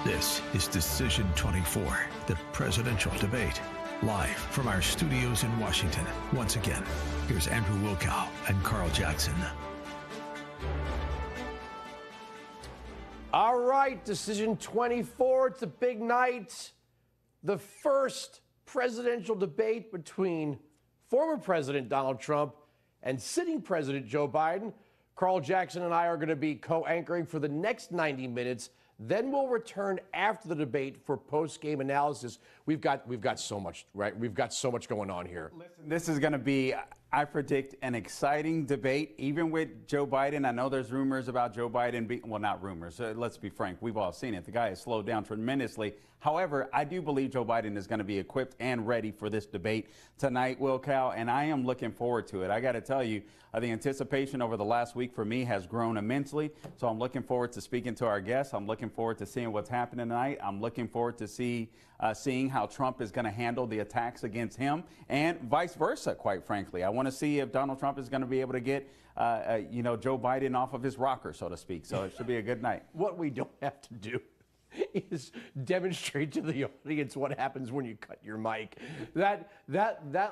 This is Decision 24, the presidential debate. Live from our studios in Washington. Once again, here's Andrew Wilkow and Carl Jackson. All right, Decision 24. It's a big night. The first presidential debate between former President Donald Trump and sitting President Joe Biden. Carl Jackson and I are going to be co-anchoring for the next 90 minutes. Then we'll return after the debate for post-game analysis. We've got so much, right? We've got so much going on here. Listen, this is going to be, I predict, an exciting debate, even with Joe Biden. I know there's rumors about Joe Biden well, not rumors. Let's be frank. We've all seen it. The guy has slowed down tremendously. However, I do believe Joe Biden is going to be equipped and ready for this debate tonight, Wilkow, and I am looking forward to it. I got to tell you, the anticipation over the last week for me has grown immensely. So I'm looking forward to speaking to our guests. I'm looking forward to seeing what's happening tonight. I'm looking forward to seeing how Trump is going to handle the attacks against him and vice versa, quite frankly. I want to see if Donald Trump is going to be able to get, Joe Biden off of his rocker, so to speak. So it should be a good night. What we don't have to do is demonstrate to the audience what happens when you cut your mic. That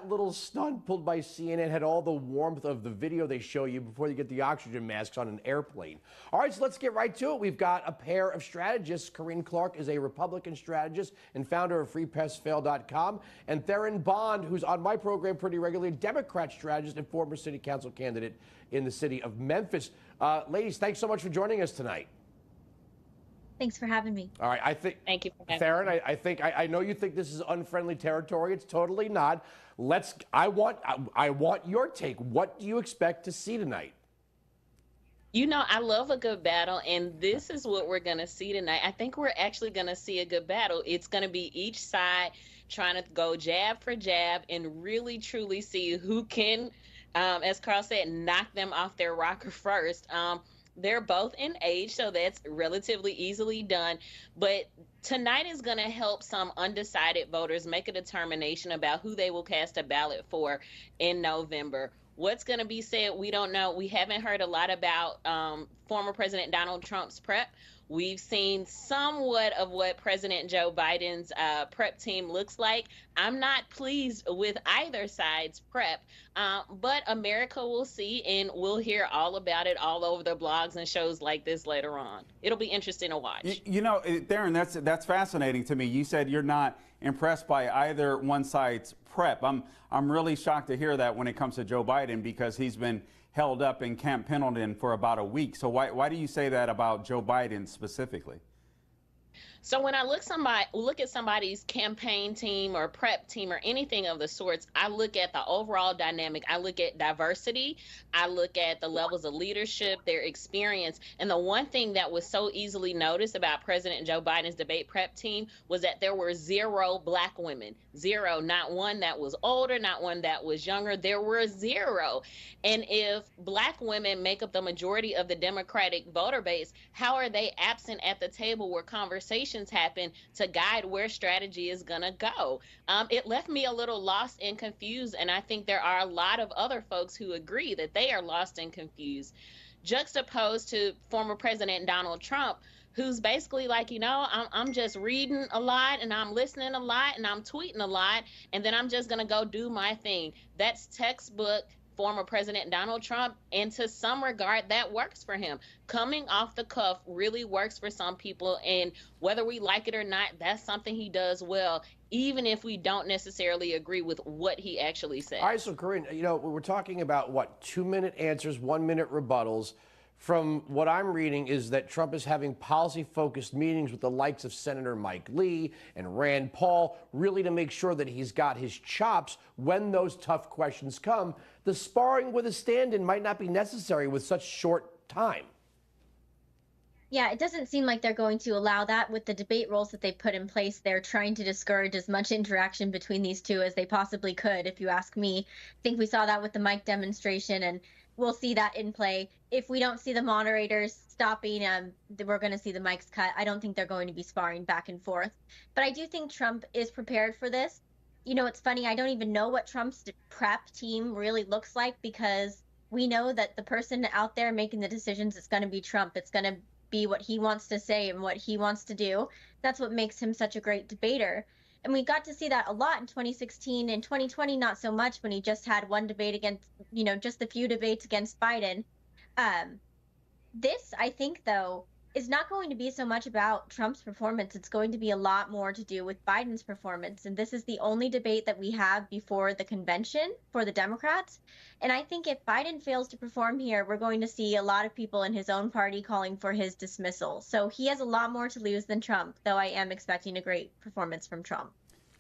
little stunt pulled by CNN had all the warmth of the video they show you before you get the oxygen masks on an airplane. All right, so let's get right to it. We've got a pair of strategists. Corinne Clark is a Republican strategist and founder of FreePressFail.com, and Theron Bond, who's on my program pretty regularly, Democrat strategist and former city council candidate in the city of Memphis. Ladies, thanks so much for joining us tonight. Thanks for having me. All right, Thank you for having Theron, I know you think this is unfriendly territory. It's totally not. I want your take. What do you expect to see tonight? You know, I love a good battle, and this is what we're going to see tonight. I think we're actually going to see a good battle. It's going to be each side trying to go jab for jab and really, truly see who can, as Carl said, knock them off their rocker first. They're both in age, so that's relatively easily done. But tonight is going to help some undecided voters make a determination about who they will cast a ballot for in November. What's going to be said, we don't know. We haven't heard a lot about former President Donald Trump's prep. We've seen somewhat of what President Joe Biden's prep team looks like. I'm not pleased with either side's prep, but America will see, and we'll hear all about it all over the blogs and shows like this later on. It'll be interesting to watch. You know, Theron, that's fascinating to me. You said you're not impressed by either one side's prep. I'm really shocked to hear that when it comes to Joe Biden, because he's been held up in Camp Pendleton for about a week. So why do you say that about Joe Biden specifically? So when I look at somebody's campaign team or prep team or anything of the sorts, I look at the overall dynamic. I look at diversity. I look at the levels of leadership, their experience. And the one thing that was so easily noticed about President Joe Biden's debate prep team was that there were 0 black women. 0, not one that was older, not one that was younger. There were 0. And if black women make up the majority of the Democratic voter base, how are they absent at the table where conversations happen to guide where strategy is going to go? It left me a little lost and confused, and I think there are a lot of other folks who agree that they are lost and confused. Juxtaposed to former President Donald Trump, who's basically like, I'm just reading a lot and I'm listening a lot and I'm tweeting a lot, and then I'm just going to go do my thing. That's textbook former President Donald Trump, and to some regard that works for him. Coming off the cuff really works for some people, and whether we like it or not, that's something he does well, even if we don't necessarily agree with what he actually says. All right, so Corinne, we're talking about 2-minute answers, 1-minute rebuttals. From what I'm reading is that Trump is having policy-focused meetings with the likes of Senator Mike Lee and Rand Paul, really to make sure that he's got his chops when those tough questions come. The sparring with a stand-in might not be necessary with such short time. Yeah, it doesn't seem like they're going to allow that with the debate rules that they put in place. They're trying to discourage as much interaction between these two as they possibly could, if you ask me. I think we saw that with the mic demonstration, and we'll see that in play. If we don't see the moderators stopping, we're going to see the mics cut. I don't think they're going to be sparring back and forth. But I do think Trump is prepared for this. It's funny, I don't even know what Trump's prep team really looks like, because we know that the person out there making the decisions is going to be Trump. It's going to be what he wants to say and what he wants to do. That's what makes him such a great debater. And we got to see that a lot in 2016. In 2020, not so much, when he just had one debate against, just a few debates against Biden. This, I think, though, is not going to be so much about Trump's performance. It's going to be a lot more to do with Biden's performance. And this is the only debate that we have before the convention for the Democrats. And I think if Biden fails to perform here, we're going to see a lot of people in his own party calling for his dismissal. So he has a lot more to lose than Trump, though I am expecting a great performance from Trump.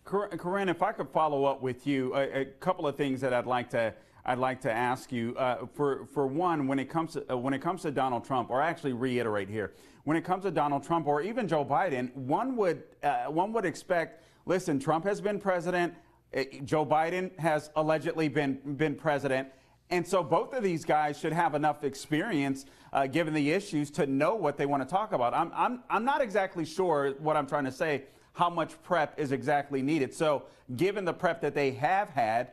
Corinne, if I could follow up with you, a couple of things that I'd like to ask you. For one, when it comes to Donald Trump, or actually reiterate here, when it comes to Donald Trump or even Joe Biden, one would expect. Listen, Trump has been president. Joe Biden has allegedly been president, and so both of these guys should have enough experience, given the issues, to know what they want to talk about. I'm not exactly sure what I'm trying to say, how much prep is exactly needed. So given the prep that they have had,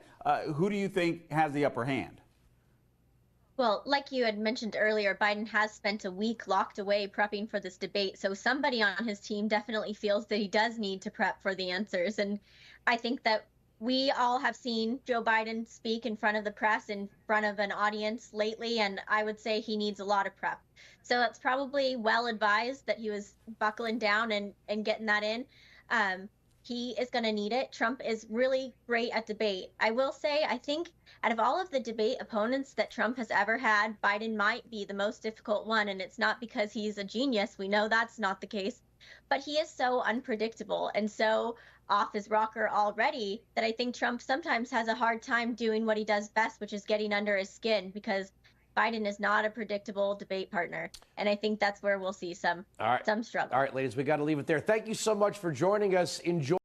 who do you think has the upper hand? Well, like you had mentioned earlier, Biden has spent a week locked away prepping for this debate. So somebody on his team definitely feels that he does need to prep for the answers. And I think that we all have seen Joe Biden speak in front of the press, in front of an audience lately, and I would say he needs a lot of prep. So it's probably well advised that he was buckling down and getting that in. He is going to need it. Trump is really great at debate. I will say, I think out of all of the debate opponents that Trump has ever had, Biden might be the most difficult one. And it's not because he's a genius. We know that's not the case. But he is so unpredictable and so off his rocker already that I think Trump sometimes has a hard time doing what he does best, which is getting under his skin, because Biden is not a predictable debate partner. And I think that's where we'll see some struggle. All right, ladies, we got to leave it there. Thank you so much for joining us. Enjoy.